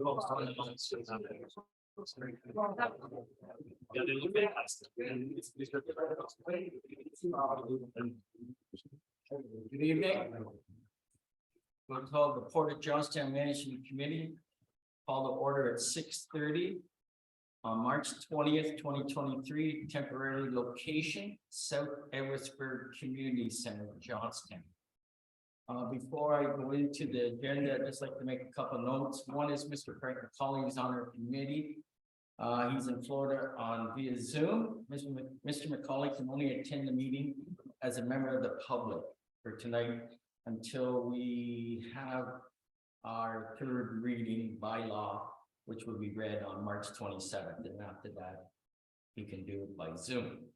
Good evening. We'll call the Port of Johnstown Management Committee. Call the order at 6:30 on March 20th, 2023. Temporary location, South Edwardsburg Community Center, Johnstown. Before I go into the agenda, I'd just like to make a couple notes. One is Mr. Frank McCauley is on our committee. He's in Florida on via Zoom. Mr. McCauley can only attend the meeting as a member of the public for tonight until we have our third reading by law, which will be read on March 27th. And after that, he can do it by Zoom.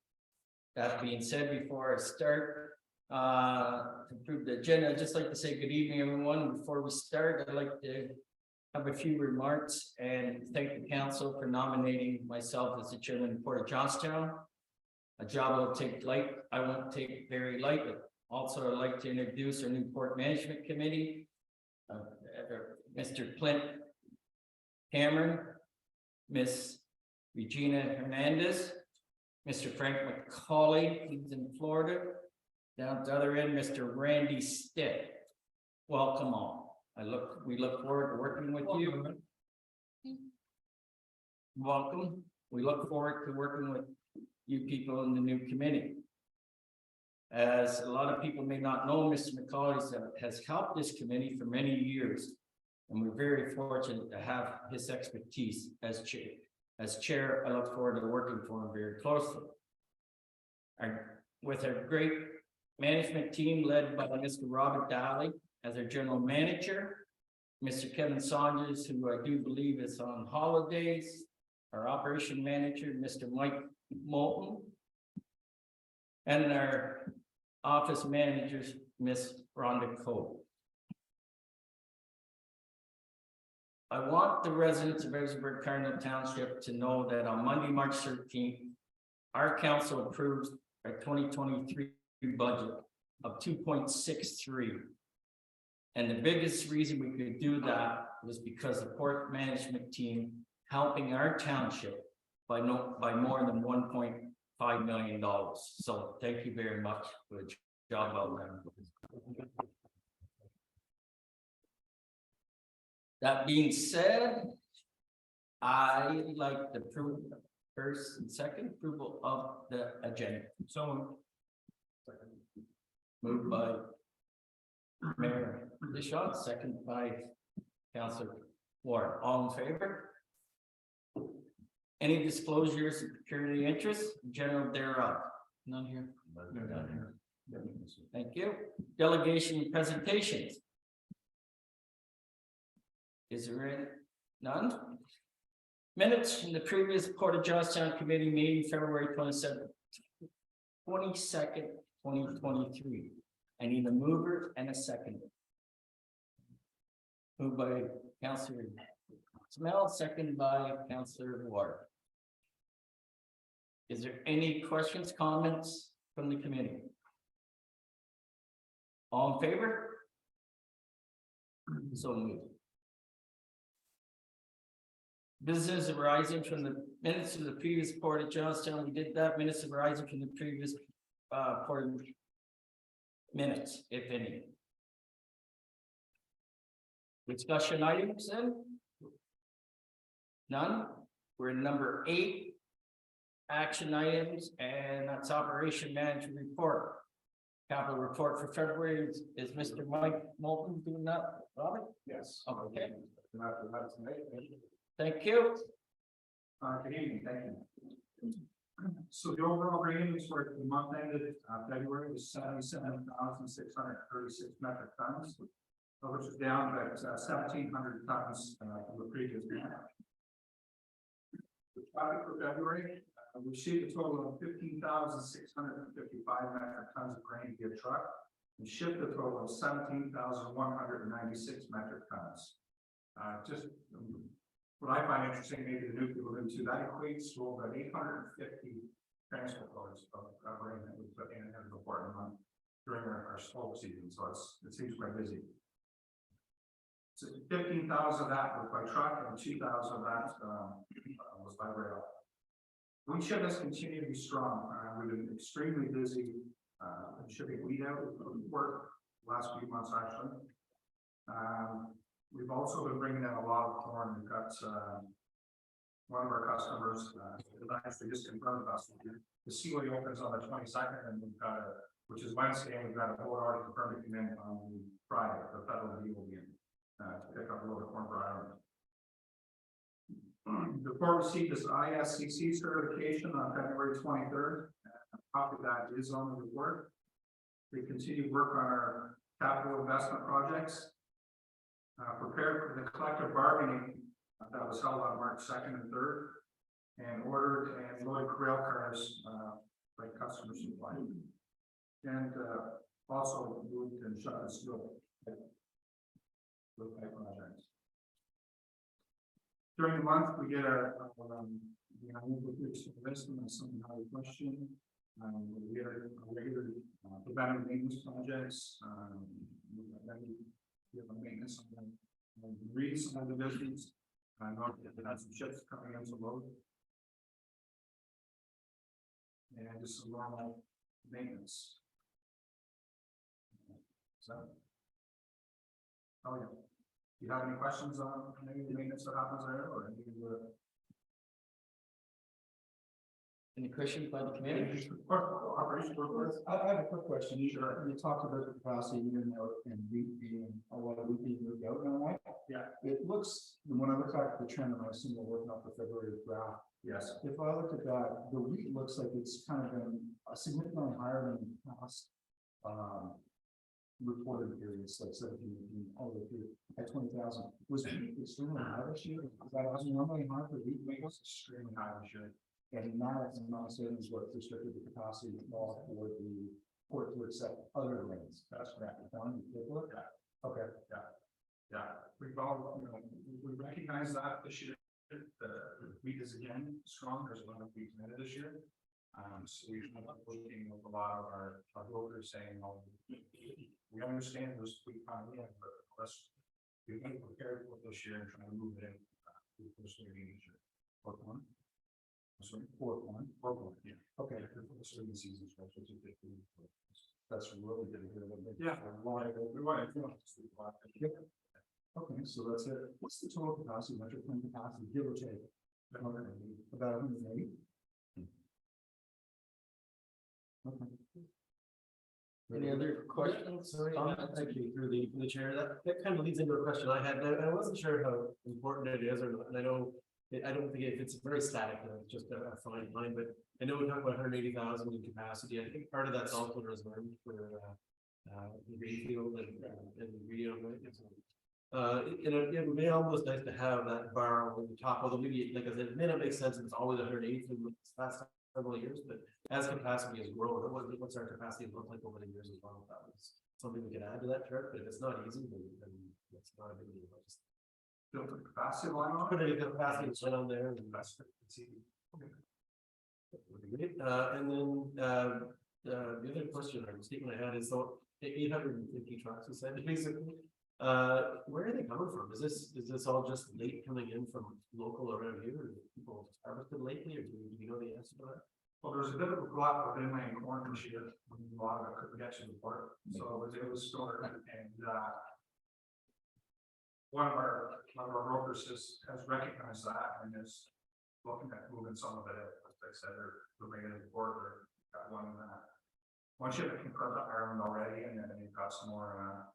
That being said, before I start, to prove the agenda, I'd just like to say good evening, everyone. Before we start, I'd like to have a few remarks and thank the council for nominating myself as the chairman of the Port of Johnstown. A job I won't take very lightly. Also, I'd like to introduce our new Port Management Committee. Mr. Clint Cameron, Miss Regina Hernandez, Mr. Frank McCauley, he's in Florida. Down at the other end, Mr. Randy Stitt. Welcome all. We look forward to working with you. Welcome. We look forward to working with you people in the new committee. As a lot of people may not know, Mr. McCauley has helped this committee for many years, and we're very fortunate to have his expertise as chair. As chair, I look forward to working for him very closely. With our great management team led by Mr. Robert Daly as our general manager, Mr. Kevin Saunders, who I do believe is on holidays, our operation manager, Mr. Mike Moulton, and our office managers, Miss Rhonda Cole. I want the residents of Edwardsburg Cardinal Township to know that on Monday, March 13th, our council approved our 2023 budget of 2.63. And the biggest reason we could do that was because the port management team helping our township by more than $1.5 million. So thank you very much for the job well done. That being said, I like to approve first and second approval of the agenda. So moved by Mayor Deschamps, second by Councilor Ward. All in favor? Any disclosures of pecuniary interest, general thereof? None here. None here. Thank you. Delegation presentations. Is there any? None? Minutes from the previous Port of Johnstown Committee meeting, February 22nd, 2023. I need a mover and a second. Moved by Councilor Smell, second by Councilor Ward. Is there any questions, comments from the committee? All in favor? So moved. Business arising from the minutes of the previous Port of Johnstown. We did that. Minutes arising from the previous Port minutes, if any. Discussion items then? None. We're in number 8. Action items, and that's operation management report. Capital report for February is Mr. Mike Moulton doing that, Robert? Yes. Okay. Thank you. Good evening, thank you. So the overall readings for the month ended February was 77,636 metric tons, which is down about 1,700 tons from the previous month. The traffic for February, we received a total of 15,655 metric tons of grain via truck and shipped a total of 17,196 metric tons. Just what I find interesting, maybe the new people into that equates to over 850 transport loads of grain that we put in the report month during our slow season. So it seems quite busy. So 15,000 of that was by truck and 2,000 of that, was by rail. Wheat shipments continue to be strong. We've been extremely busy, shipping wheat out of work last few months, actually. We've also been bringing in a lot of corn. We've got, one of our customers, actually just confirmed with us, the seaway opens on the 22nd, and we've got which is Wednesday, and we've got a board already confirmed to come in on Friday. The federal deal will be in, to pick up a load of corn for Ireland. The board received this ISCC certification on February 23rd. A copy of that is on the report. We continue work on our capital investment projects. Prepared for the collective bargaining that was held on March 2nd and 3rd, and ordered and loaded rail cars by customer supply. And also moved and shut the steel projects. During the month, we get our list and some question. We get our regular preventive maintenance projects. We have a maintenance on the reads on the business. I know that had some ships coming in to load. And just some normal maintenance. So, oh yeah. Do you have any questions on any of the maintenance that happens there, or any of the? Any questions by the committee? Operation report? I have a quick question. Sure. You talked about the capacity even out and wheat being a lot of wheat being moved out now, right? Yeah. It looks, when I look at the trend, and I assume we're working off the February graph. Yes. If I look at that, the wheat looks like it's kind of been significantly higher than past reported periods, like 17, 18, all the way through at 20,000. Was wheat extremely high this year? That was normally high for wheat. It was extremely high this year. And now it's not saying is what restricted the capacity law for the port to accept other lanes. That's correct. Yeah. Okay. Yeah. We've all, we recognize that this year. The wheat is again strong. There's a lot of wheat committed this year. So we've been working with a lot of our brokers saying, oh, we understand there's wheat coming in, but let's be prepared for this year and try to move it in. This year. Fourth one. Sorry, fourth one. Yeah. Okay. Certain seasons, that's really good to hear. Yeah. We want to. Okay, so that's it. What's the total capacity, metric ton capacity, give or take? About 180? Okay. Any other questions? Sorry, Comments? thank you through the chair. That kind of leads into a question I had. And I wasn't sure how important it is, or not. And I know I don't think it's very static. It's just a fine line. But I know we talk about 180,000 in capacity. I think part of that's also reserved for the Greenfield and the Rio. It would be almost nice to have that bar on the top. Although maybe, like I said, it may not make sense if it's always 180 for the last several years, but as capacity has grown, what's our capacity look like over the years as well? That was something we could add to that chart, but if it's not easy, then it's not a big deal. Just Built the capacity line on. put a capacity line on there, and That's easy. Okay. would be great. And then the other question or statement I had is, so 850 trucks, you said, basically. Where are they coming from? Is this all just late coming in from local around here, or people harvested lately, or do you know the answer to that? Well, there's a bit of a glut of inland corn this year. A lot of it couldn't get to the port, so it was stored. And one of our brokers has recognized that and is looking at moving some of it out. Like I said, they're bringing it to the port. They've got one shipment confirmed to Ireland already, and then they've got some more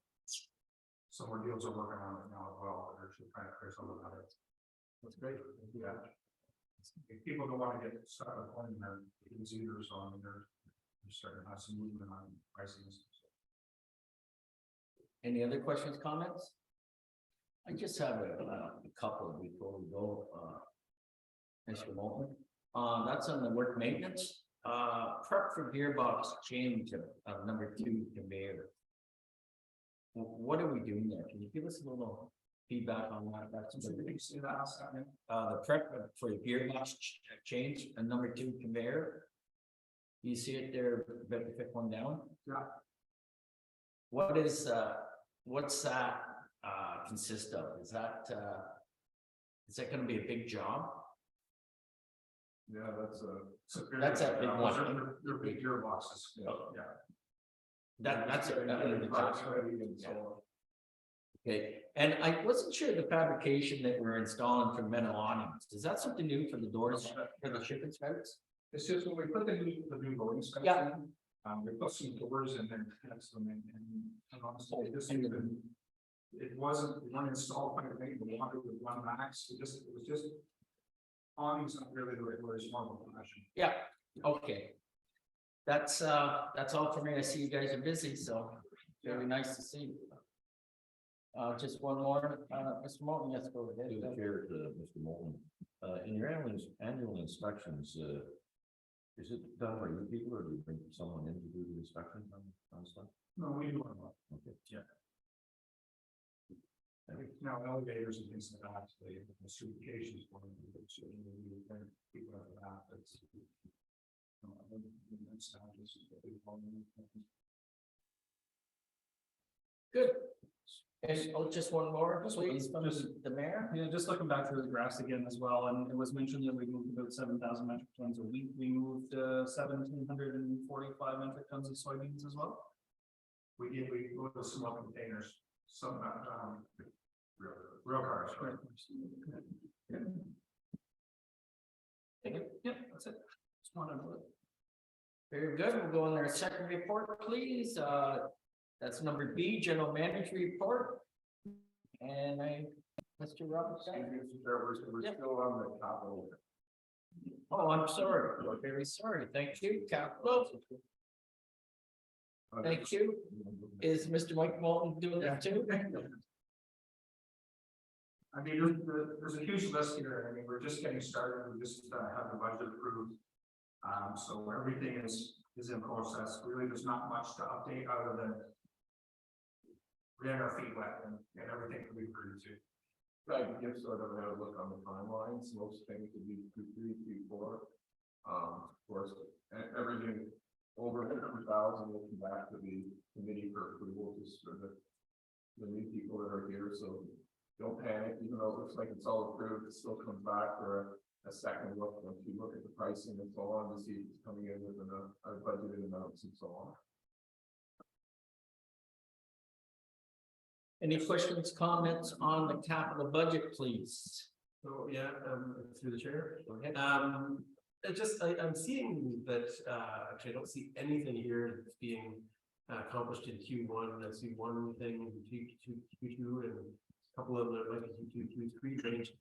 deals are working on it now as well. They're actually trying to clear some of that. That's great. Yeah. If people don't want to get stuck with corn in their either, so I mean, they're starting to have some movement on pricing. Any other questions, comments? I just have a couple before we go, Mr. Moulton. That's on the work maintenance, prep for gearbox change of number 2 conveyor. What are we doing there? Can you give us a little feedback on that? That's the prep for the gearbox change and number 2 conveyor. You see it there, about to pick one down. Yeah. What is what's that consist of? Is that gonna be a big job? Yeah, that's That's a big one. They're big gearboxes. Yeah. That's it. Parts ready and so on. Okay, and I wasn't sure the fabrication that we're installing for metal awnings, is that something new for the doors, for the shipping spouts? It's just when we put the new loading specs Yeah. in, we put some doors in there, connects them and honestly, this even. It wasn't, we weren't installed by the thing, we wanted with one max, it was just. Awning's not really the right word, it's more of a fashion. Yeah, okay. That's all for me, I see you guys are busy, so very nice to see you. Just one more, Mr. Moulton, yes, go ahead. Through the chair to Mr. Moulton, in your annual inspections, is it done by you people or do you bring someone in to do the inspection on stuff? No, we do it. Okay. Yeah. Thank you. Now elevators and things like that, the certifications for them, so we bring people out of that, that's. Good. And just one more, Just please, one, from just- the mayor. Yeah, just looking back through the graphs again as well, and it was mentioned that we moved about 7,000 metric tons a week. We moved 1,745 metric tons of soybeans as well. We go to small containers, some, real cars, right? Yep, that's it. Just wanted to. Very good, we'll go on our second report, please. That's number B, general manager report. And Mr. Roberts. We're Yep. still on the capital. Oh, I'm sorry, we're very sorry, thank you, capital, thank you. Is Mr. Mike Moulton doing that too? I mean, there's a huge list here. I mean, we're just getting started. We just have the budget approved. So everything is in process. Really, there's not much to update other than getting our feet wet and everything can be approved to. I can give sort of an outlook on the timelines, most things would be Q3, Q4. Of course, everything over 100,000 will come back to the committee for approval, just for the new people that are here, so don't panic, even though it looks like it's all approved, it still comes back for a second look, once you look at the pricing and so on, to see if it's coming in within our budgeted amounts and so on. Any questions, comments on the capital budget, please? So, yeah, through the chair. Go ahead. I'm seeing that, actually, I don't see anything here that's being accomplished in Q1. I see one thing in Q2 and a couple of them that might be Q3 range.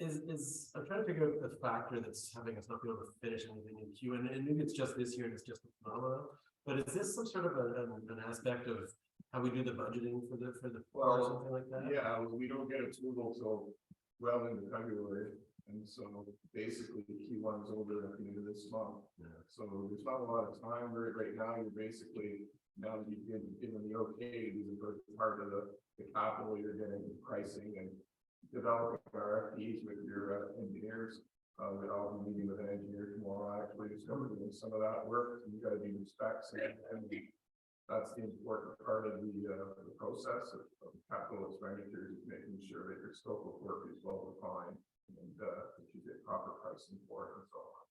I'm trying to figure out the factor that's having us not be able to finish anything in Q, and maybe it's just this year and it's just a phenomenon. But is this some sort of an aspect of how we do the budgeting for the or something like that? Yeah, we don't get approval till well into February, and so basically the Q1 is over at the end of this month. Yeah. So there's not a lot of time right now. You're basically, now that you've given the okay, these are part of the capital, you're getting pricing and developing RFPs with your engineers. I'll be meeting with an engineer tomorrow, actually, to start doing some of that work. You got to do the specs, and that's the important part of the process of capital expenditures, making sure that your scope of work is well defined and that you get proper pricing for it and so on.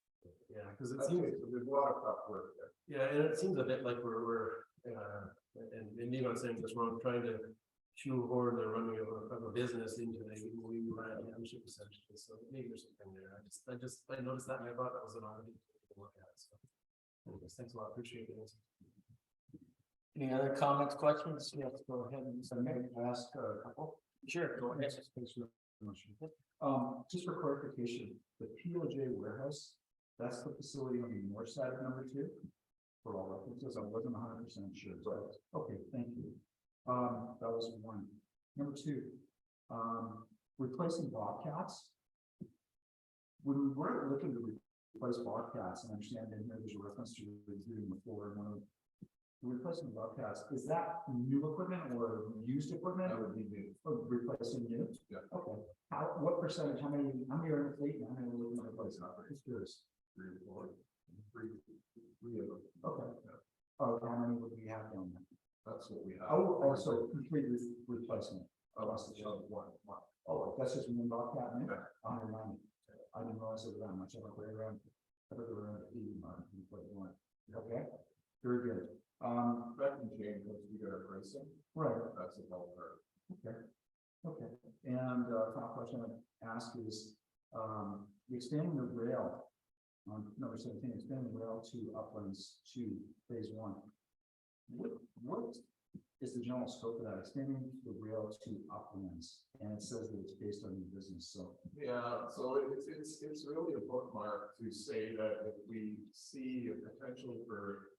Yeah, because it That's seems. it. So there's a lot of tough work there. Yeah, and it seems a bit like and maybe I'm saying this wrong, trying to shoehorn the running of a business into a new membership essentially. So maybe there's something there. I noticed that and I thought that was an oddity to look at. So anyways, thanks a lot. Appreciate it. Any other comments, questions? Yes, go ahead. May I ask a couple? Sure, go ahead. Just for clarification, the POJ warehouse, that's the facility on the north side of number 2. For all references, I wasn't 100% sure, but okay, thank you. That was one. Number 2, replacing Bobcats. When we were looking to replace Bobcats, and I understand in here there's a reference to reviewing the floor and one of replacing Bobcats, is that new equipment or used equipment? That would be new. Or replacing new? Yeah. Okay. What percentage, how many are in the fleet and how many are looking to replace? Just curious. 3 or 4, 3 of them. Okay. Oh, how many would we have down there? That's what we have. Oh, so complete replacement. Across the road. one. Oh, that's just one Bobcat, man, Yeah. 190. I didn't realize it was that much, I thought right around, I thought they were around 80 mark, but you want. Okay, very good. That can change once we get our pricing, Right, that's a whole part. okay. Okay, and, final question I'd ask is, expanding the rail, on number 17, expanding the rail to Uplands to phase 1. What is the general scope of that, expanding the rail to Uplands? And it says that it's based on your business, so. Yeah, so it's really a bookmark to say that if we see a potential for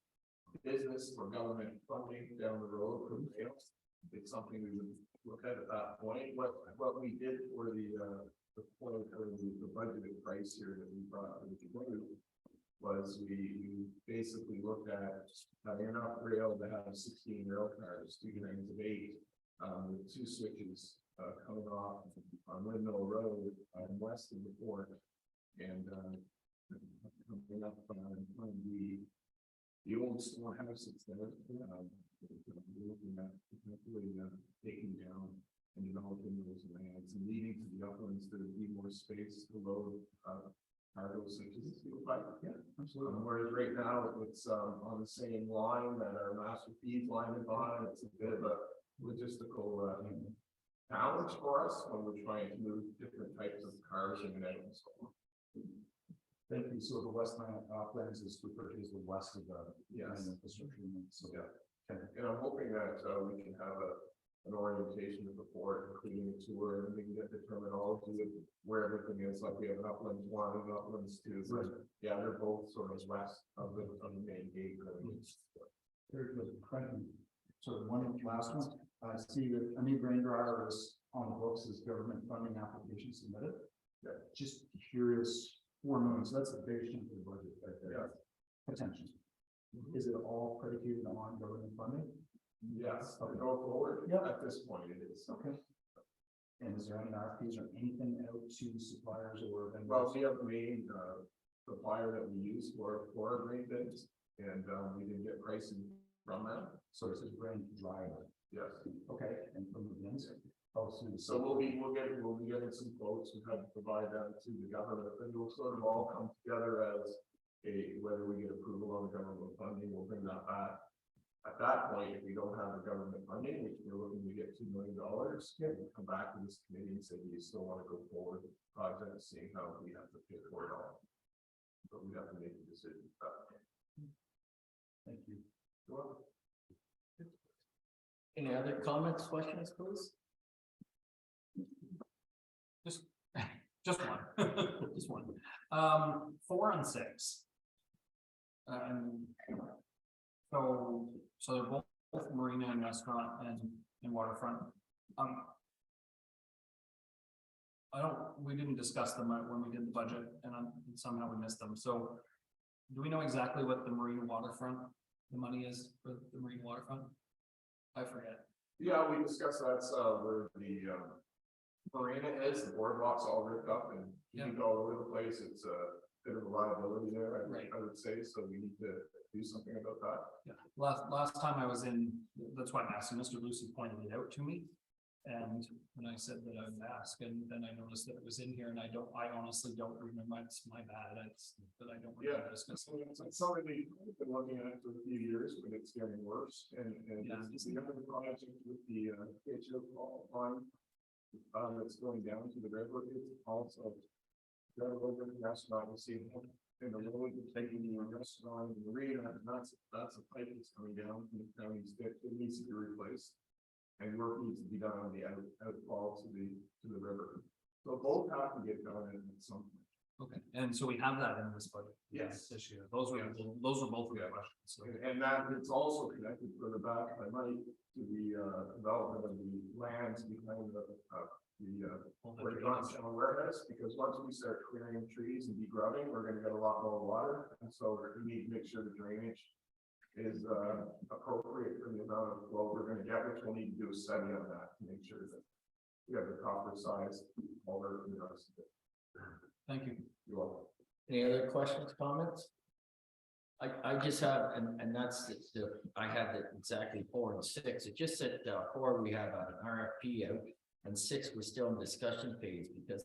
business or government funding down the road for rails, it's something we would look at that point. What we did for the budgeted price here that we brought to the committee was we basically looked at having enough rail to have 16 rail cars, 2 trains of 8, with 2 switches coming off on Windmill Road west of the port, and coming up on the old storehouse that's there. We're looking at potentially taking down and developing those lands and leading to the uplands to be more space to load cargo such as steel pipe. Yeah, absolutely. Whereas right now it's on the same line that our master feed line is on. It's a bit of a logistical challenge for us when we're trying to move different types of cars in and out and so on. Thank you. So the Westland Uplands is referred to as the west of the. Yes. Infrastructure. So, Yeah. okay. And I'm hoping that we can have an orientation of the port, including a tour, and we can get the terminology of where everything is, like we have an Uplands 1 and Uplands 2. So, Right. yeah, they're both sort of west of the main gate. Very good. Thank you. So one last one, I see that a new grain driver is on the books as government funding application submitted. Yeah. Just curious, 4 million, so that's a big chunk of the budget right there. Yeah. Potentially. Is it all predicated on government funding? Yes, Okay. go forward. Yep. At this point, it is. Okay. And is there any RFPs or anything out to suppliers or vendors? Well, we have the main supplier that we use for our grain bids, and we didn't get pricing from them. So it's a grain driver. Yes. Okay, and from the bins? Oh, So we'll be getting some quotes and have to provide that to the government, and it'll sort of all come together as whether we get approval on the government funding, we'll bring that back. At that point, if we don't have the government funding, which we're looking to get $2 million, we'll come back to this committee and say, do you still want to go forward with the project, seeing how we have to pay for it all. But we have to make a decision. Thank you. Any other comments, questions, please? Just one. Just one. 4 and 6. So they're both marina and restaurant and waterfront. We didn't discuss them when we did the budget, and somehow we missed them. So do we know exactly what the marine waterfront, the money is for the marine waterfront? I forget. Yeah, we discussed that's where the marina is, the boardwalk's all ripped up and heaved all over the place. It's a bit of a liability there, I would say, so we need to do something about that. Yeah, last time I was in, that's why I'm asking, Mr. Lucy pointed it out to me. And when I said that I would ask, and then I noticed that it was in here, and I honestly don't remember, it's my bad, but I don't remember discussing. It's something we've been looking at for a few years, but it's getting worse, and it's the other project with the HO line that's going down to the river, it's also got a little bit of restaurant, you see in the road, taking the restaurant and the marina, and that's a pipe that's coming down from the county's ditch, it needs to be replaced. And work needs to be done on the outfall to the river. So both have to get done at some point. Okay, and so we have that in this budget. Yes. This year, those were both of the questions. So. And that it's also connected further back by money to the development of the lands behind the warehouse, because once we start clearing trees and degrubbing, we're gonna get a lot more water, and so we need to make sure the drainage is appropriate for the amount of flow we're gonna get, which we'll need to do a study on that to make sure that we have the proper size over the rest of it. Thank you. You're welcome. Any other questions, comments? I just have, and that's I had it exactly 4 and 6. It just said 4, we have an RFP out and 6, we're still in discussion phase, because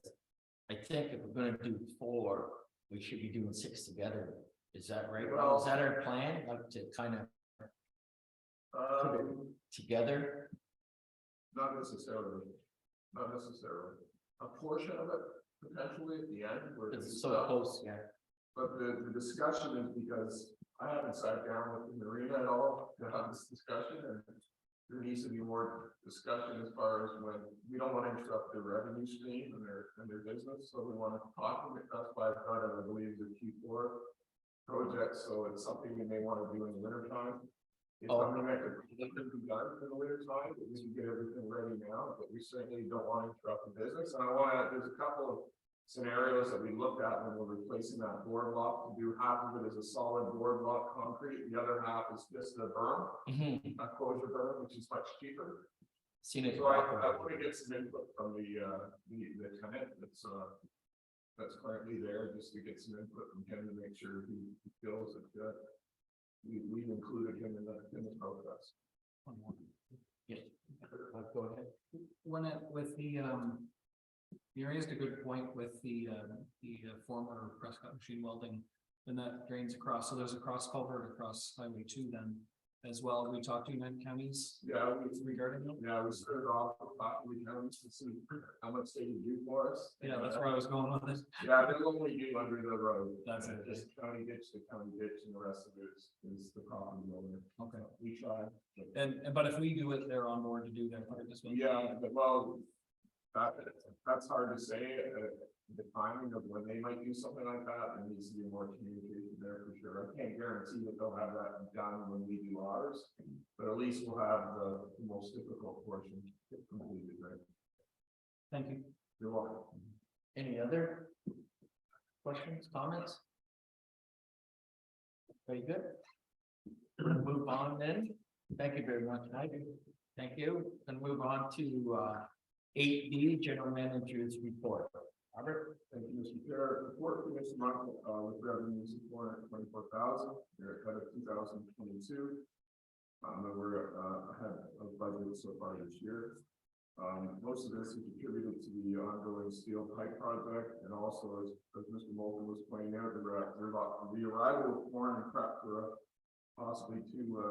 I think if we're gonna do 4, we should be doing 6 together. Is that right? Well- Is that our plan, like to kind of together? Not necessarily, not necessarily. A portion of it potentially at the end where It's it's so close, yeah. But the discussion is because I haven't sat down with the marina at all to have this discussion, and there needs to be more discussion as far as when, we don't want to interrupt their revenue stream and their business, so we want to talk to them. That's why I thought I believe the Q4 project, so it's something we may want to do in the winter time. It's Oh. something that could be done in the winter time, but we can get everything ready now, but we certainly don't want to interrupt the business. And I want to, there's a couple of scenarios that we looked at when we're replacing that boardwalk. To do half of it as a solid boardwalk concrete, the other half is just a berm, a closure berm, which is much cheaper. Seen it. So I want to get some input from the tenant that's currently there, just to get some input from him to make sure he feels that we've included him in the process. Go ahead. When it, with the, you raised a good point with the former Prescott Machine Welding, and that drains across, so there's a cross culvert across Highway 2 then as well. We talked to United Counties Yeah, regarding them. we started off with talking to counties to see how much they can do for us. Yeah, that's where I was going with it. Yeah, they'll only do under the road. That's it. Just county ditch to county ditch, and the rest of it is the property owner. Okay. We try. But if we do it, they're on board to do their part as well. Yeah, but well, that's hard to say, the timing of when they might do something like that, there needs to be more communication there for sure. I can't guarantee that they'll have that done when we do ours, but at least we'll have the most difficult portion completed, right? Thank you. You're welcome. Any other questions, comments? Very good. Move on then. Thank you very much, Mike. Thank you. And move on to 8B, General Manager's Report. Robert? Thank you, Mr. Chair. Report for this month, with revenues of $424,000, they're ahead of 2022. And we're ahead of budget so far this year. Most of this is attributed to the ongoing steel pipe project, and also as Mr. Moulton was pointing out, the arrival of corn and prep for possibly two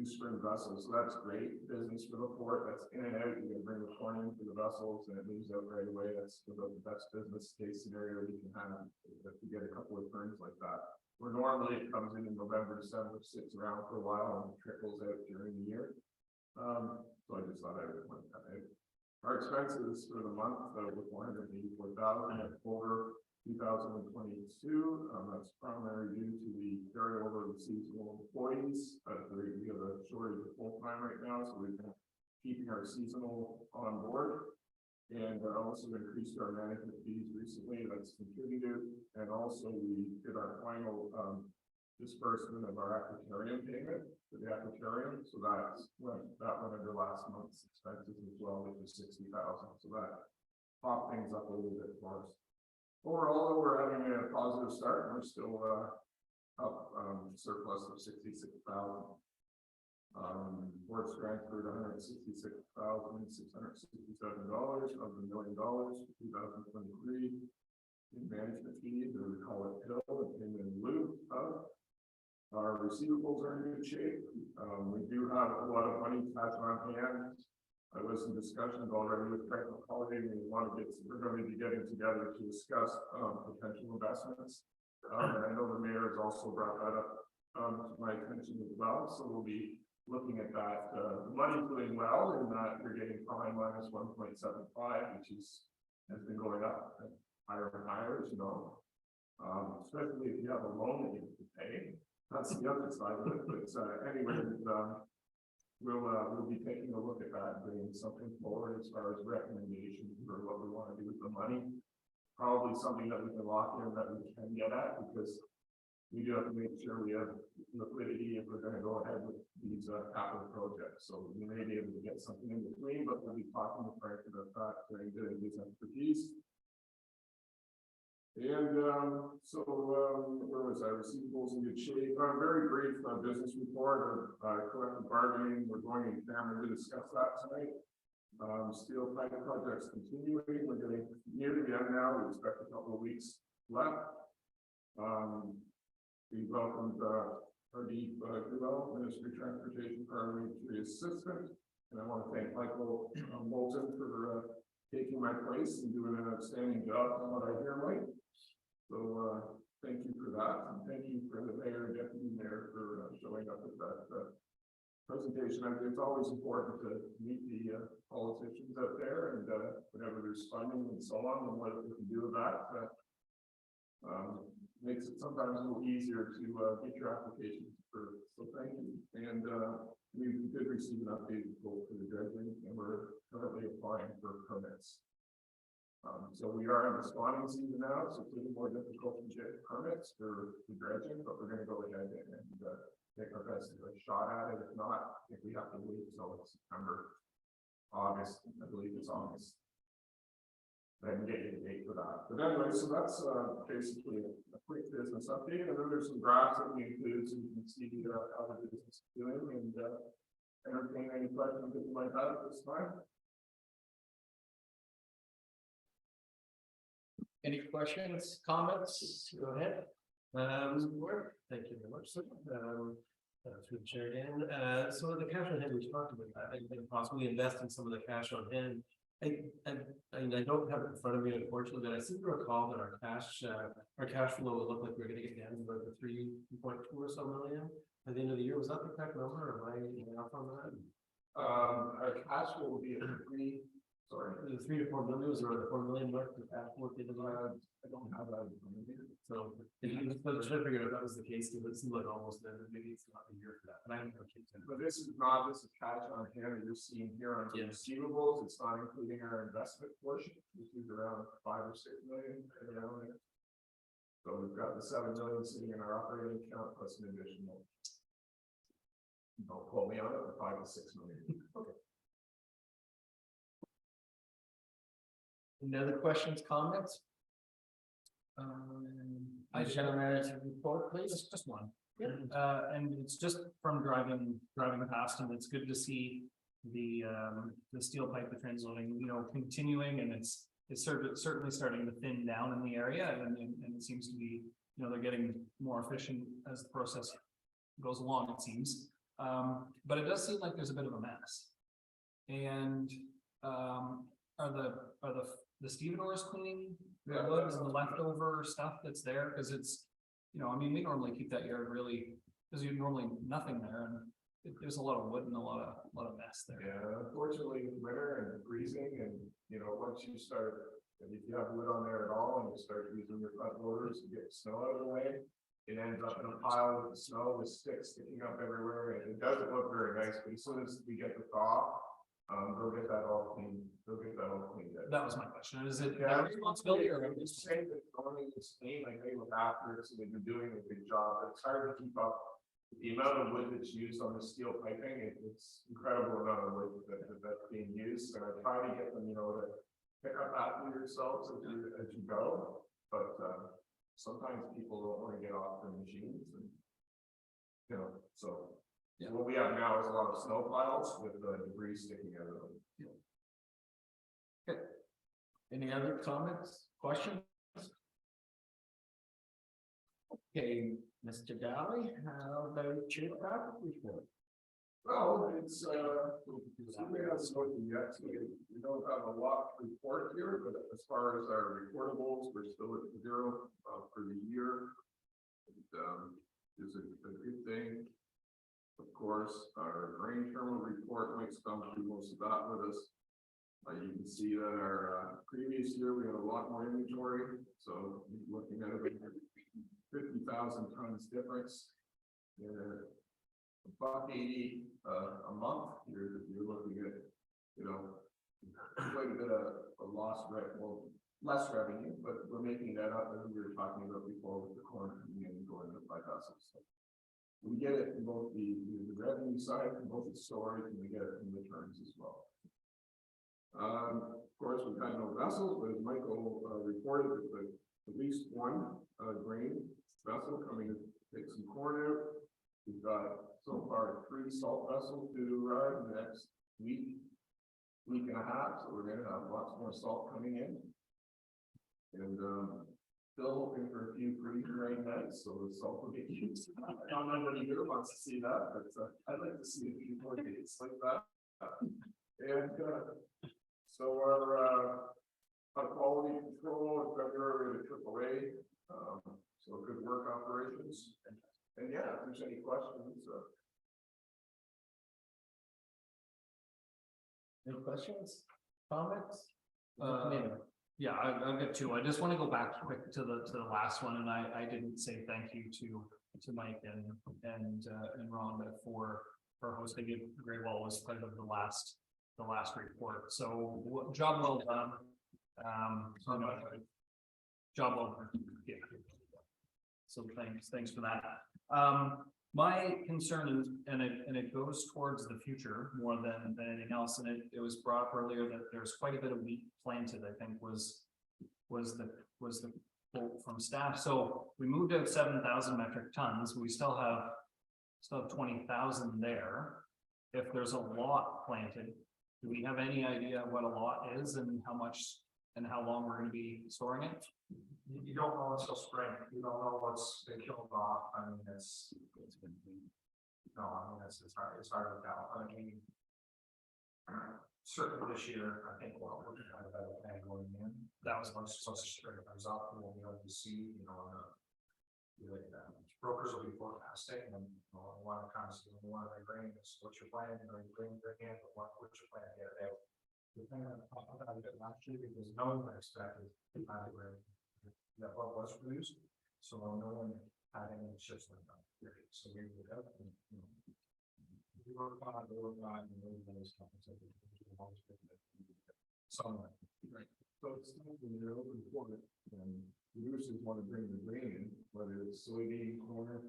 spring vessels. So that's great business for the port. That's in and out. You can bring the corn into the vessels and it moves out right away. That's the best business case scenario you can have if you get a couple of turns like that. Where normally it comes in November, December, sits around for a while and trickles out during the year. So I just thought I would point that out. Our expenses for the month were $484,000 over 2022. That's primarily due to the carryover of the seasonal employees. We have a shortage of full-time right now, so we've been keeping our seasonal on board. And also increased our management fees recently. That's contributed. And also we did our final disbursement of our aquatorium payment for the aquatorium. So that went under last month's expenses as well, which is $60,000. So that popped things up a little bit for us. Overall, though, we're having a positive start. We're still up surplus of $66,000. Board's transferred $166,667 of the $1 million for 2023 in management fees, or we call it PIL, in lieu of. Our receivables are in good shape. We do have a lot of money cash on hand. I was in discussions already with Franklin Holiday. We're going to be getting together to discuss potential investments. And I know the mayor has also brought that up to my attention as well. So we'll be looking at that. Money's doing well in that you're getting prime minus 1.75, which has been going up higher and higher, as you know. Especially if you have a loan that you have to pay. That's the other side of it. But anyway, we'll be taking a look at that, bringing something forward as far as recommendations for what we want to do with the money. Probably something that we can lock in that we can get at, because we do have to make sure we have liquidity if we're going to go ahead with these capital projects. So we may be able to get something in between, but we'll be talking to Frank about that during his expertise. And where was I? Receivables in good shape. Very brief business report of collective bargaining. We're going in camera to discuss that tonight. Steel pipe projects continuing, we're getting near the end now, we expect a couple of weeks left. We welcomed, Hardeep Goodall, Ministry of Transportation, Parliamentary Assistant. And I want to thank Michael Moulton for, taking my place and doing an outstanding job on what I hear, Mike. So, thank you for that, and thank you for the mayor and deputy mayor for showing up at that presentation. I think it's always important to meet the politicians out there, and whenever there's funding and so on, and what we can do with that. Makes it sometimes a little easier to get your applications approved. So thank you. And we did receive an updated quote for the dredging, and we're currently applying for permits. So we are in the spawning season now, so it's a little more difficult to get permits for the dredging, but we're going to go ahead and take our best shot at it. If not, if we have to wait until September, August, I believe it's August, then get you the date for that. But anyway, so that's basically a quick business update, and then there's some graphs that we include so you can see how the business is doing, and entertain any questions that you might have at this time. Any questions, comments? Go ahead. Thank you very much, sir. Through the chair again, so the cash on hand, we talked about that, and possibly invest in some of the cash on hand. I don't have it in front of me unfortunately, but I seem to recall that our cash flow will look like we're gonna get down to about the 3.2 or so million at the end of the year. Was that the correct number, or am I off on that? Our cash flow will be at the 3 to 4 million, was around the 4 million mark for cash flow. I don't have that in front of me. So if you just trying to figure out if that was the case, because it seemed like almost then maybe it's not a year for that, but I don't know. But this is cash on hand that you're seeing here on the Yeah. receivables. It's not including our investment portion, which is around 5 or 6 million around there. So we've got the 7 million sitting in our operating account plus an additional. Don't quote me on it, but 5 to 6 million. Okay. Any other questions, comments? General manager report, please. Just one. Yeah. And it's just from driving past, and it's good to see the steel pipe, the transloading, continuing, and it's certainly starting to thin down in the area, and it seems to be, they're getting more efficient as the process goes along, it seems. But it does seem like there's a bit of a mess. And are the stevedores cleaning the woods and the leftover stuff that's there? Because it's, we normally keep that yard really, because you normally nothing there, and there's a lot of wood and a lot of mess there. Yeah, unfortunately, it's winter and freezing, and once you start, if you have wood on there at all, and you start using your front loaders to get snow out of the way, it ends up in a pile of snow with sticks sticking up everywhere, and it doesn't look very nice. But as soon as we get the thaw, they'll get that all cleaned. They'll get that all cleaned up. That was my question. Is it Yeah, their responsibility or? just saying that normally it's clean, like they look after it, so they've been doing a good job. But it's hard to keep up with the amount of wood that's used on the steel piping. It's incredible amount of wood that's being used, and I try to get them, to pick up after yourselves as you go. But sometimes people don't want to get off their machines, and so. Yeah. What we have now is a lot of snow piles with debris sticking out of them. Good. Any other comments, questions? Okay, Mr. Daly, how about your traffic report? Well, it's we haven't spoken yet, so we don't have a lot to report here, but as far as our reportables, we're still at 0 for the year. Is a good thing. Of course, our grain terminal report makes come through most of that with us. You can see that our previous year we had a lot more inventory, so looking at about 50,000 tons difference. $1.80 a month. You're looking at quite a bit of lost revenue, less revenue, but we're making that up as we were talking about before with the corn coming in and going to 5,000. So we get it from both the revenue side, from both the storage, and we get it from returns as well. Of course, we've had no vessels, but as Michael reported, there's at least one grain vessel coming to take some corn out. We've got so far 3 salt vessels to arrive in the next week. week and a half, so we're gonna have lots more salt coming in. And, still hoping for a few pretty rain nights, so the salt will get used. I don't know anybody here wants to see that, but, I'd like to see a few more days like that. And, so our quality control in February to AAA, so good work operations. And yeah, if there's any questions, Any questions, comments? Yeah, I've got two. I just want to go back quick to the last one, and I didn't say thank you to Mike and Rhonda for hosting it. Great Wall was part of the last report. So job well done. Job well done. Yeah. So thanks for that. My concern is, and it goes towards the future more than anything else, and it was brought up earlier that there's quite a bit of wheat planted, I think was the quote from staff. So we moved out 7,000 metric tons, we still have 20,000 there. If there's a lot planted, do we have any idea what a lot is and how much and how long we're gonna be storing it? You don't know until spring, you don't know what's been killed off, I mean, it's hard to tell, I mean. Certainly this year, I think we're looking at a better plan going in, that was once supposed to straight comes up, and we'll be able to see, brokers will be forecasting, and one of the comments, one of the grain is what you're planning, you bring in, but what's your plan to get it out. Depending on how I did last year, because no one expected that what was produced, so no one had any shifts like that. So we would have, we work on, and those companies. Somewhere. right. So it's not when you're open for it, and producers want to bring the grain in, whether it's soybean, corn,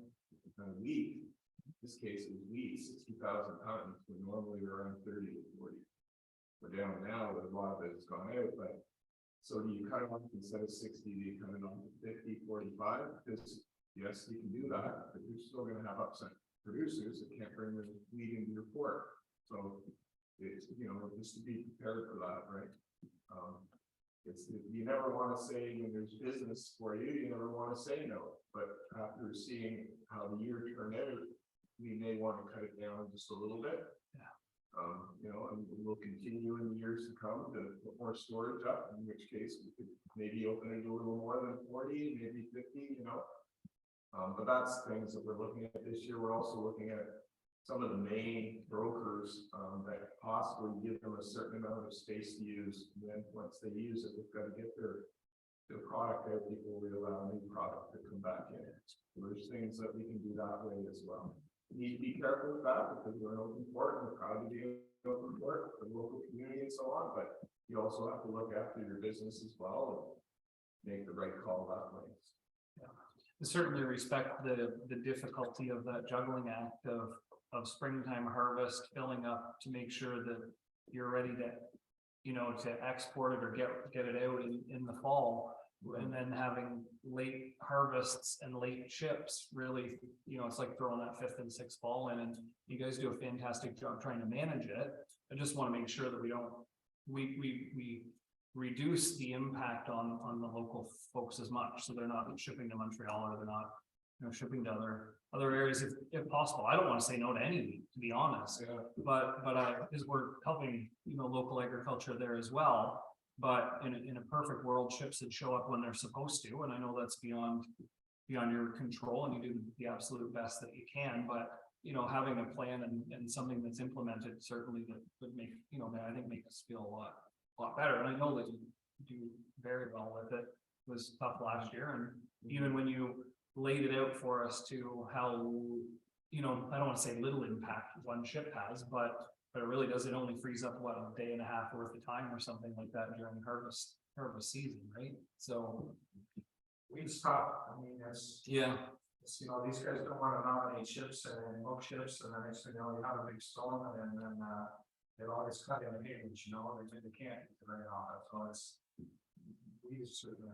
wheat. In this case, it was wheat, 60,000 tons, when normally they're around 30 to 40. We're down now, a lot of it has gone out, but so do you cut it off instead of 60, do you cut it off to 50, 45? Because yes, you can do that, but you're still going to have upset producers that can't bring their wheat into your port. So it's, just to be prepared for that, right? You never want to say when there's business for you, you never want to say no. But after seeing how the year turned out, we may want to cut it down just a little bit. And we'll continue in the years to come to put more storage up, in which case we could maybe open it a little more than 40, maybe 50, but that's things that we're looking at this year. We're also looking at some of the main brokers that possibly give them a certain amount of space to use. And then once they use it, they've got to get their product out before we allow new product to come back in. So there's things that we can do that way as well. You need to be careful with that because we're an open port and we're proud to be an open port for the local community and so on. But you also have to look after your business as well and make the right call that way. I certainly respect the difficulty of that juggling act of springtime harvest, filling up to make sure that you're ready to export it or get it out in the fall, and then having late harvests and late ships. Really, it's like throwing that 5th and 6th fall in, and you guys do a fantastic job trying to manage it. I just want to make sure that we reduce the impact on the local folks as much, so they're not shipping to Montreal, or they're not shipping to other areas if possible. I don't want to say no to any, to be honest. Yeah. But because we're helping local agriculture there as well. But in a perfect world, ships would show up when they're supposed to, and I know that's beyond your control, and you do the absolute best that you can. But having a plan and something that's implemented certainly that would make I think make us feel a lot better. And I know that you do very well with it. It was tough last year, and even when you laid it out for us to how I don't want to say little impact one ship has, but it really does. It only frees up a day and a half worth of time or something like that during harvest season, right? So We stop, I mean, it's, these guys don't want to nominate ships and book ships, and then next thing you know, you have a big storm, and then they're always cut in the hinge, they can't get the rain off it, so it's. We certainly,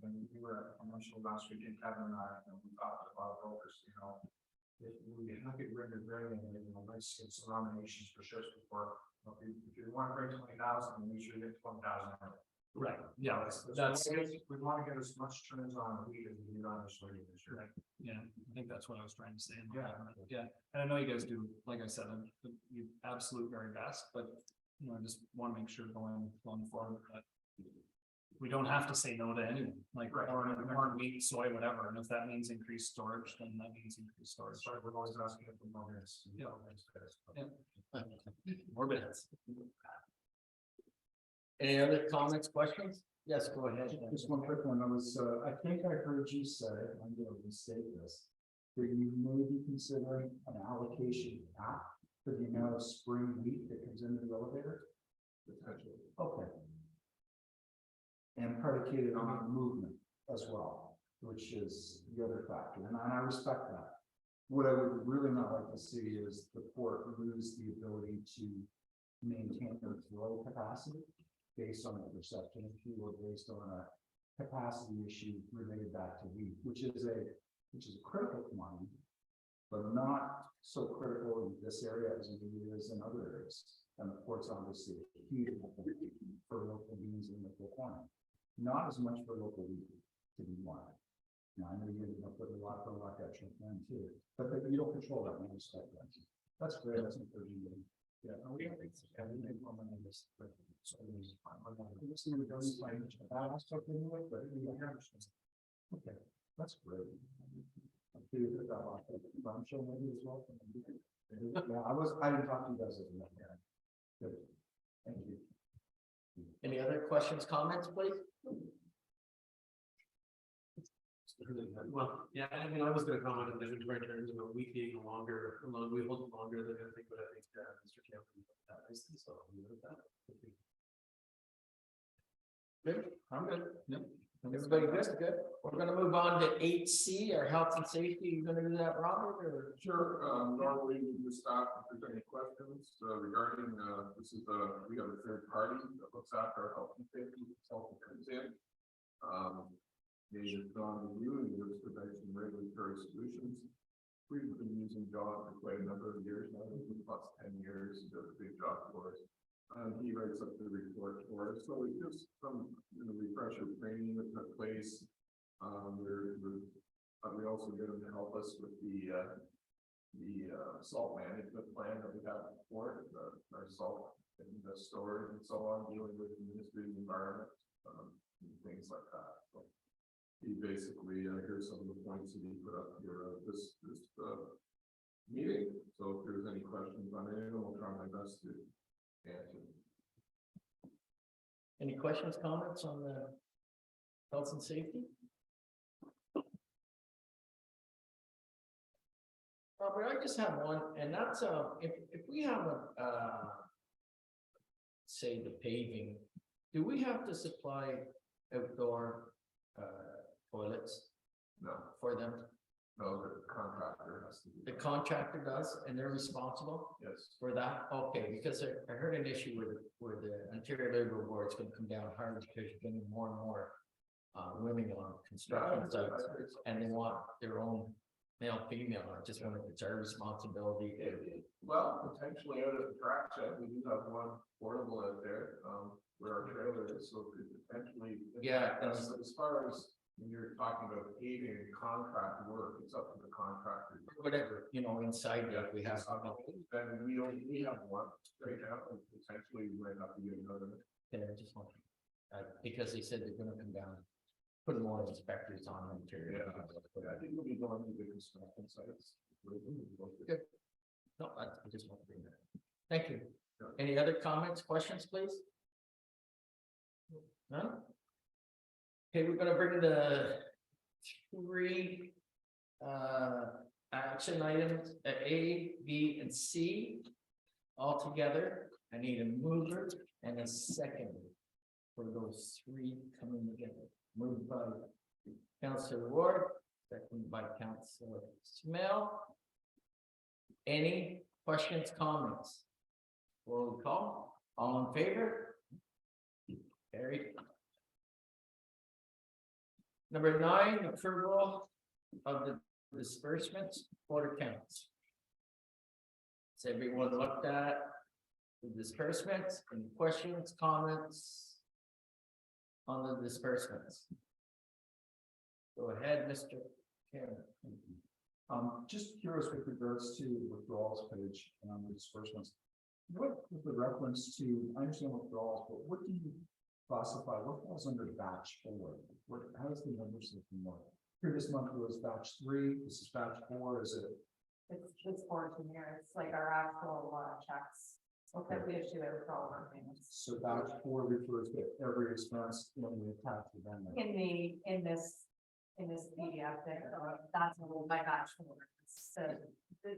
when we were at commercial last week in Kevin and I, we talked about brokers, if we have to bring the grain in, let's get some nominations for ships before If you want to bring 20,000, then we should get 20,000. Right, yeah, That's, we want to get as much turns on wheat as we do on the soybean this year. yeah, I think that's what I was trying to say. in my Yeah. comment. Yeah, and I know you guys do, like I said, you absolute very best, but, you know, I just want to make sure going forward that we don't have to say no to anyone, like, Right. or wheat, soy, whatever, and if that means increased storage, then that means increased storage. Sorry, we're always asking for more minutes. Yeah. More bits. Any other comments, questions? Yes, go ahead. Just one quick one, I think I heard you say, I'm gonna restate this, that you may be considering an allocation cap for the amount of spring wheat that comes into the elevator? Potentially. Okay. And predicated on movement as well, which is the other factor, and I respect that. What I would really not like to see is the port lose the ability to maintain their flow capacity based on the perception of fuel, based on a capacity issue related back to wheat, which is a critical commodity, but not so critical in this area as it is in other areas. And the port's obviously a huge for local beans and local corn, not as much for local wheat, to be blunt. Now, I know you ended up with a lot of that plan too, but you don't control that, and I respect that. That's great, that's encouraging. Yeah, and we have more on this, but so I'm listening to those that aspect anyway, but we understand. Okay, that's great. I'm curious about that farm show maybe as well. Yeah, I didn't talk to you guys. Good. Thank you. Any other questions, comments, please? Well, yeah, I mean, I was gonna comment on the inventory terms, you know, we being longer, we hold longer than I think, but I think, Mr. Campbell, that nicely, so I'll leave it at that. Good, I'm good. Yep. Everybody good? Good. We're gonna move on to 8C, our health and safety. You gonna do that, Robert, or? Sure, normally we just stop if there's any questions regarding, this is we have a third party that looks after our health and safety, consultant comes in. They've gone reviewing this prevention regulatory solutions. We've been using John for quite a number of years now, plus 10 years, he does a big job for us. He writes up the report for us, so it's just some, refresher training that took place. We also get them to help us with the salt management plan that we have for our salt and the storage and so on, dealing with the Ministry of the Environment, and things like that. So he basically, here's some of the points that he put up here, this meeting. So if there's any questions on it, we'll try my best to answer. Any questions, comments on the health and safety? Robert, I just have one, and that's, if we have say the paving, do we have to supply outdoor, toilets No, for them? no, the contractor has to do The that. contractor does, and they're responsible Yes, for that? Okay, because I heard an issue where the Ontario Labor Board's gonna come down hard because you're getting more and more women on construction sites, and they want their own male, female. I just wonder if it's our responsibility to. well, potentially out of the track shed, we do have one portable out there, where our trailer is, so it could potentially. Yeah, As far as when you're talking about paving and contract work, it's up to the contractor. Whatever, inside there, we have. And we have one right now, and potentially we might have to get another. Yeah, I just want, because they said they're gonna come down, put more inspectors on them. I think we'll be going to the construction sites. Good. No, I just want to bring that up. Thank you. Any other comments, questions, please? None? Okay, we're gonna bring the three action items, A, B, and C all together. I need a mover and a second for those three coming together. Moved by Councillor Ward, second by Councillor Smell. Any questions, comments? Roll call, all in favor? Carried. Number 9, approval of the disbursements, quarter counts. Has everyone looked at the disbursements, any questions, comments? On the disbursements? Go ahead, Mr. Chairman. Just curious with regards to the withdrawals page and on the disbursements. What with the reference to, I understand withdrawals, but what do you classify, what falls under batch 4? What, how does the number system work? Previous month was batch 3, this is batch 4, is it? It's 14 years, it's like our actual checks. Okay, we issue it for all our payments. So batch 4 refers to every expense when we attach to them. In this PDF, that's what we'll buy batch for. It's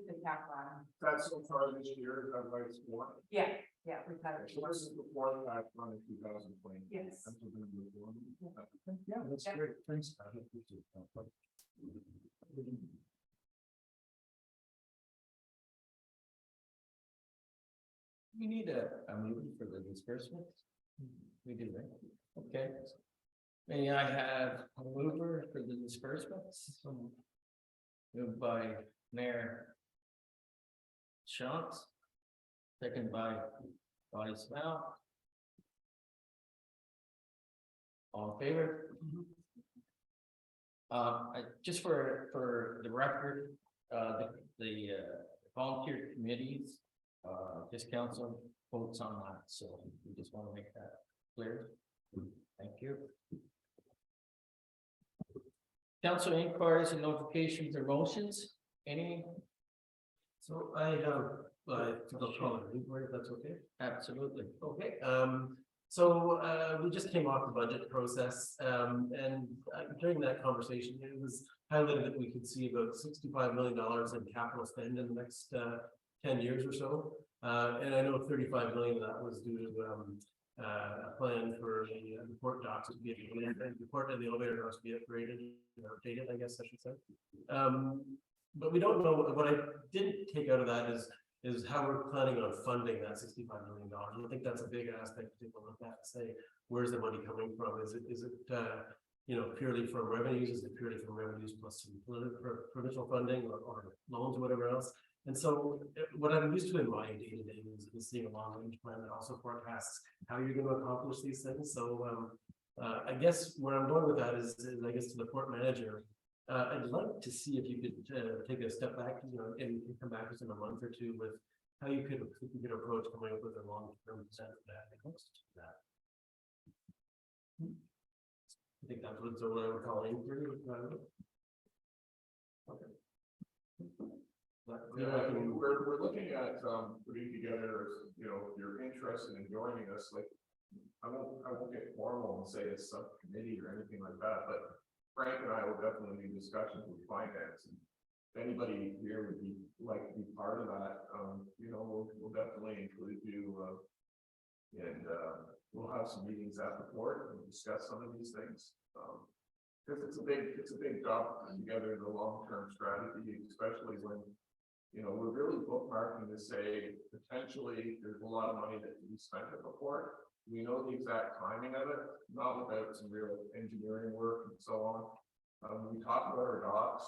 the cap line. That's so far this year, is that right, it's one? Yeah, we've had it. So this is the fourth batch run in 2020. Yes. That's what we're gonna do. Yeah, that's Yeah. great, thanks. I hope you do. We need a movie for the disbursements? We do, right? Okay. May I have a mover for the disbursements? Moved by Mayor Shantz. Second by Smell. All in favor? Just for the record, the volunteer committees, this council votes on that, so we just want to make that clear. Thank you. Council inquiries and notifications or motions, any? So I have, to go call it, if that's okay. Absolutely. Okay, so we just came off the budget process, and during that conversation, it was highlighted that we could see about $65 million in capital spend in the next 10 years or so. And I know 35 million of that was due to a plan for the port docks to be upgraded, and the port and the elevator docks to be upgraded, or updated, I guess I should say. But we don't know, what I didn't take out of that is how we're planning on funding that $65 million. I think that's a big aspect to take a look at and say, where's the money coming from? Is it purely from revenues? Is it purely from revenues plus some provincial funding or loans or whatever else? And so what I'm used to in my day-to-day is seeing a long-range plan that also forecasts how you're going to accomplish these things. So I guess where I'm going with that is I guess to the port manager. I'd like to see if you could take a step back, and come back within a month or two with how you could approach coming up with a long-term plan that comes to that. I think that's what I would call inquiry. Okay. Yeah, I mean, we're looking at putting together, if you're interested in joining us, like, I won't get formal and say it's subcommittee or anything like that, but Frank and I will definitely be discussions with finance. And if anybody here would be like to be part of that, we'll definitely include you. And we'll have some meetings at the port and discuss some of these things. Because it's a big job putting together the long-term strategy, especially when we're really bookmarking to say potentially there's a lot of money that can be spent at the port. We know the exact timing of it, not without some real engineering work and so on. We talked about our docks.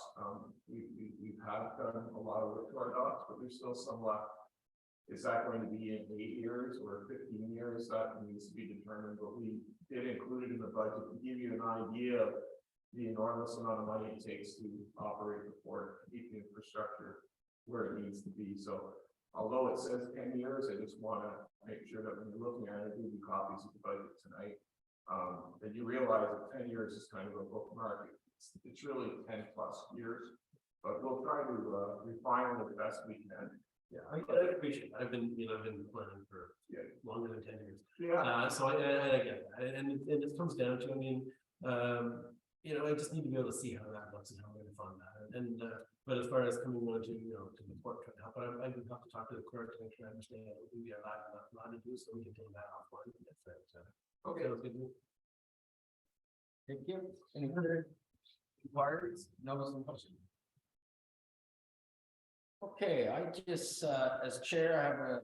We have done a lot of work to our docks, but there's still some left. Is that going to be in 8 years or 15 years? That needs to be determined, but we did include it in the budget to give you an idea of the enormous amount of money it takes to operate the port, keep the infrastructure where it needs to be. So although it says 10 years, I just want to make sure that when you're looking at it, give you copies of the budget tonight. That you realize that 10 years is kind of a bookmark. It's really 10+ years, but we'll try to refine it the best we can. Yeah, I appreciate it. I've been planning for longer than 10 years. Yeah. So I get that, and it comes down to, I just need to be able to see how that looks and how we're going to fund that. And but as far as coming on to the port trip, I would have to talk to the clerk to make sure I understand what we are allowed to do, so we can take that offline. Okay, that's good. Thank you. Any other inquiries? Notice and motion. Okay, I just, as chair, I have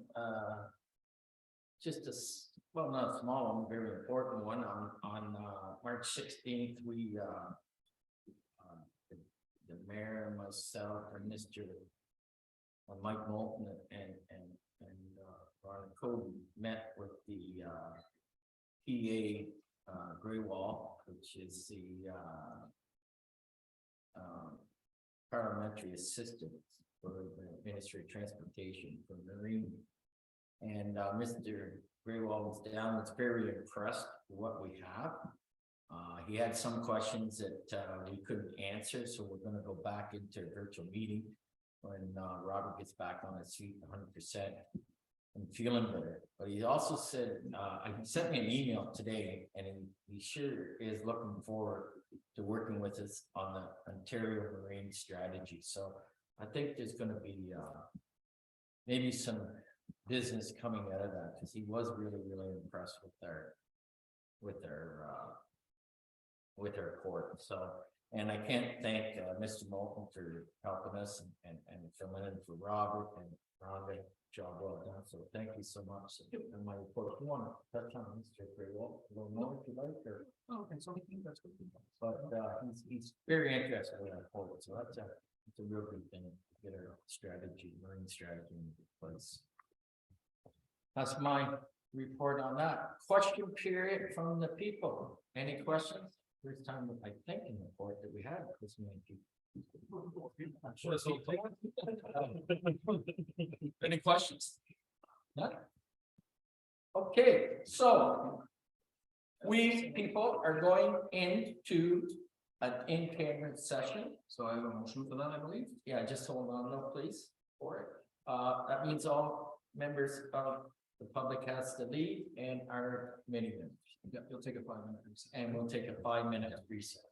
not a small one, very important one. On March 16th, we, the mayor, myself, and Mr. Mike Moulton and Code met with the, PA, Greywall, which is the, parliamentary assistant for the Ministry of Transportation for Marine. And, Mr. Greywall was down, was very impressed with what we have. He had some questions that, we couldn't answer, so we're gonna go back into a virtual meeting when, Robert gets back on his feet 100%. I'm feeling better, but he also said, he sent me an email today, and he sure is looking forward to working with us on the Ontario Marine Strategy. So I think there's gonna be, maybe some business coming out of that, because he was really, really impressed with their court. So, and I can't thank, Mr. Moulton for helping us and filling in for Robert and Rhonda. Job well done, so thank you so much. And my report, if you want to touch on Mr. Greywall, a little more if you like, or. Oh, okay, so I think that's good. But, he's very interested in that forward, so that's a real good thing, to get our strategy, marine strategy in place. That's my report on that. Question period from the people. Any questions? First time, I think, in the report that we had this many people. I'm sure it's all taken. Any questions? None? Okay, so we people are going into an in-camera session. So I have a motion for that, I believe. Yeah, just hold on, though, please, for it. That means all members of the public has to leave and our committee members. Yeah, you'll take a 5-minute recess. And we'll take a 5-minute recess.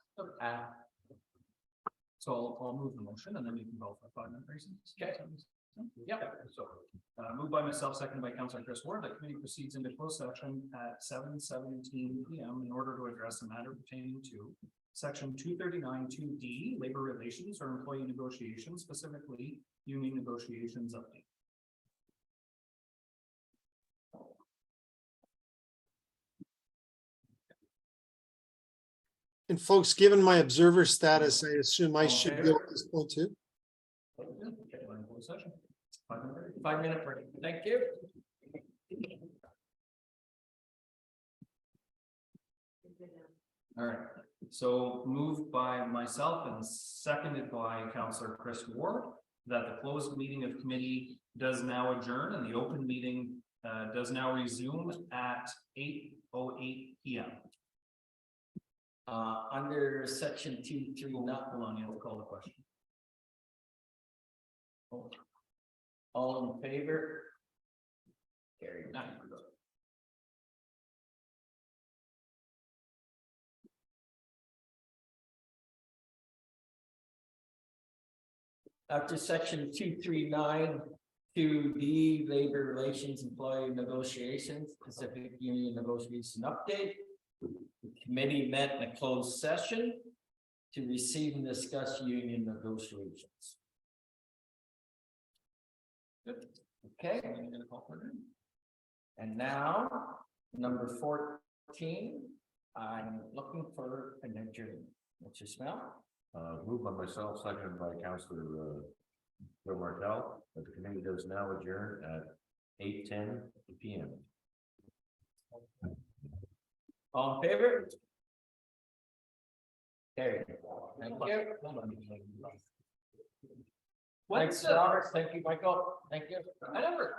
So I'll move the motion and then we can vote for 5-minute recess. Okay. Yep. So, moved by myself, seconded by Councilor Chris Ward, that committee proceeds into closed session at 7:17 PM in order to address a matter pertaining to section 239(2)D, labor relations or employee negotiations, specifically union negotiations update. And folks, given my observer status, I assume I should go at this point too. Okay, we're in closed session. 5-minute break. 5-minute break. Thank you. All right, so moved by myself and seconded by Councilor Chris Ward, that the closed meeting of committee does now adjourn and the open meeting does now resume at 8:08 PM. Under section 239, Hold on, you have to call the question. all in favor? Carried. Now you can go. After section 239, 2D, labor relations, employee negotiations, specific union negotiation update. The committee met in a closed session to receive and discuss union negotiations. Good. Okay. I'm gonna call for it. And now, number 14, I'm looking for an adjournment. What's your smell? Moved by myself, seconded by Councillor Bill Martell, that the committee does now adjourn at 8:10 PM. All in favor? Carried. Thank you. Thanks, Robert. Thank you, Michael. Thank you. I never.